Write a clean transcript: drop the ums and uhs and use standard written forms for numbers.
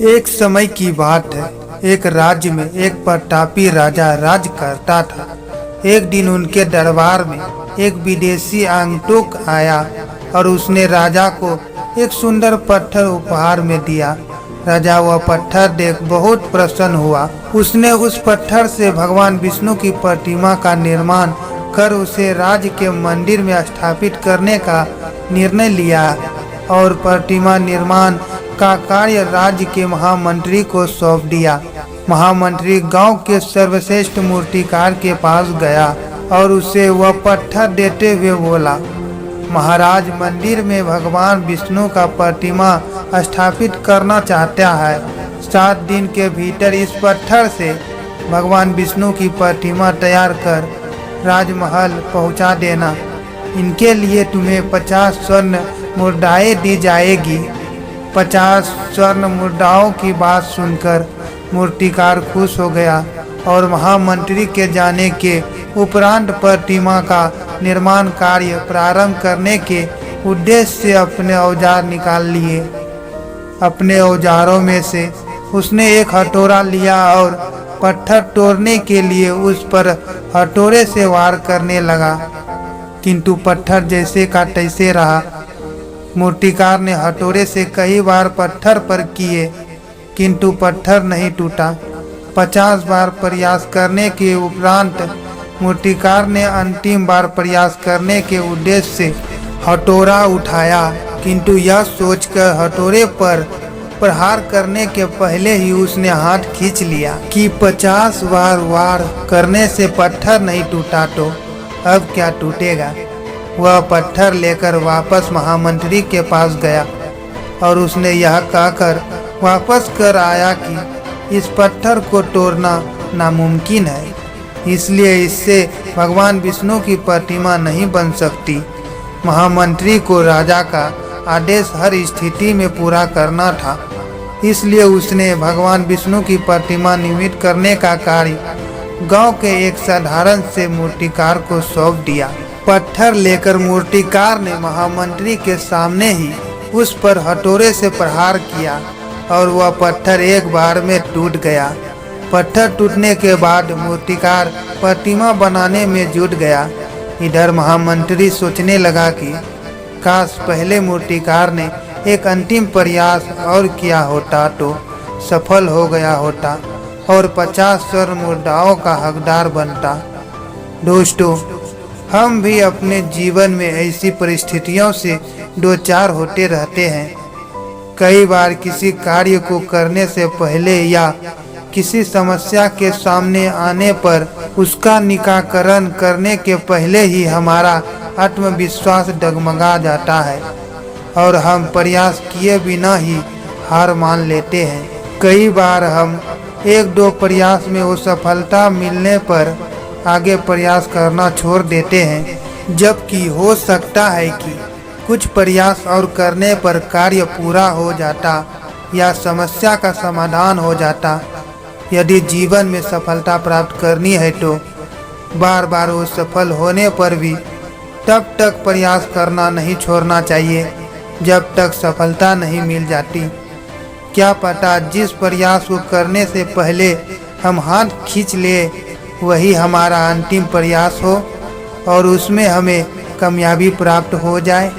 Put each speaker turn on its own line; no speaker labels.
एक समय की बात है। एक राज्य में एक प्रतापी राजा राज करता था। एक दिन उनके दरबार में एक विदेशी आगंतुक आया और उसने राजा को एक सुंदर पत्थर उपहार में दिया। राजा वह पत्थर देख बहुत प्रसन्न हुआ। उसने उस पत्थर से भगवान विष्णु की प्रतिमा का निर्माण कर उसे राज्य के मंदिर में स्थापित करने का निर्णय लिया और प्रतिमा निर्माण का कार्य राज्य के महामंत्री को सौंप दिया। महामंत्री गांव के सर्वश्रेष्ठ मूर्तिकार के पास गया और उसे वह पत्थर देते हुए बोला, महाराज, मंदिर में भगवान विष्णु का प्रतिमा स्थापित करना चाहता है। 7 दिन के भीतर इस पत्थर से भगवान विष्णु की प्रतिमा तैयार कर राजमहल पहुंचा देना। इनके लिए तुम्हें 50 स्वर्ण मुद्राएं दी जाएगी। 50 स्वर्ण मुद्राओं की बात सुनकर मूर्तिकार खुश हो गया और महामंत्री के जाने के उपरांत प्रतिमा का निर्माण कार्य प्रारंभ करने के उद्देश्य से अपने औजार निकाल लिए। अपने औजारों में से उसने एक हथौड़ा लिया और पत्थर तोड़ने के लिए उस पर हथौड़े से वार करने लगा, किंतु पत्थर जैसे का तैसे रहा। मूर्तिकार ने हथौड़े से कई बार पत्थर पर किए, किंतु पत्थर नहीं टूटा। 50 बार प्रयास करने के उपरांत मूर्तिकार ने अंतिम बार प्रयास करने के उद्देश्य से हथौड़ा उठाया, किंतु यह सोचकर हथौड़े पर प्रहार करने के पहले ही उसने हाथ खींच लिया कि 50 बार वार करने से पत्थर नहीं टूटा तो अब क्या टूटेगा। वह पत्थर लेकर वापस महामंत्री के पास गया और उसने यह कहकर वापस कर आया कि इस पत्थर को तोड़ना नामुमकिन है, इसलिए इससे भगवान विष्णु की प्रतिमा नहीं बन सकती। महामंत्री को राजा का आदेश हर स्थिति में पूरा करना था, इसलिए उसने भगवान विष्णु की प्रतिमा निर्मित करने का कार्य गांव के एक साधारण से मूर्तिकार को सौंप दिया। पत्थर लेकर मूर्तिकार ने महामंत्री के सामने ही उस पर हथौड़े से प्रहार किया और वह पत्थर एक बार में टूट गया। पत्थर टूटने के बाद मूर्तिकार प्रतिमा बनाने में जुट गया। इधर महामंत्री सोचने लगा कि काश पहले मूर्तिकार ने एक अंतिम प्रयास और किया होता तो सफल हो गया होता और 50 स्वर्ण मुद्राओं का हकदार बनता। दोस्तों, हम भी अपने जीवन में ऐसी परिस्थितियों से दो चार होते रहते हैं। कई बार किसी कार्य को करने से पहले या किसी समस्या के सामने आने पर उसका निराकरण करने के पहले ही हमारा आत्मविश्वास डगमगा जाता है और हम प्रयास किए बिना ही हार मान लेते हैं। कई बार हम 1-2 प्रयास में वो सफलता मिलने पर आगे प्रयास करना छोड़ देते हैं, जबकि हो सकता है कि कुछ प्रयास और करने पर कार्य पूरा हो जाता या समस्या का समाधान हो जाता। यदि जीवन में सफलता प्राप्त करनी है तो बार बार वो सफल होने पर भी तब तक प्रयास करना नहीं छोड़ना चाहिए जब तक सफलता नहीं मिल जाती। क्या पता जिस प्रयास को करने से पहले हम हाथ खींच ले वही हमारा अंतिम प्रयास हो और उसमें हमें कामयाबी प्राप्त हो जाए।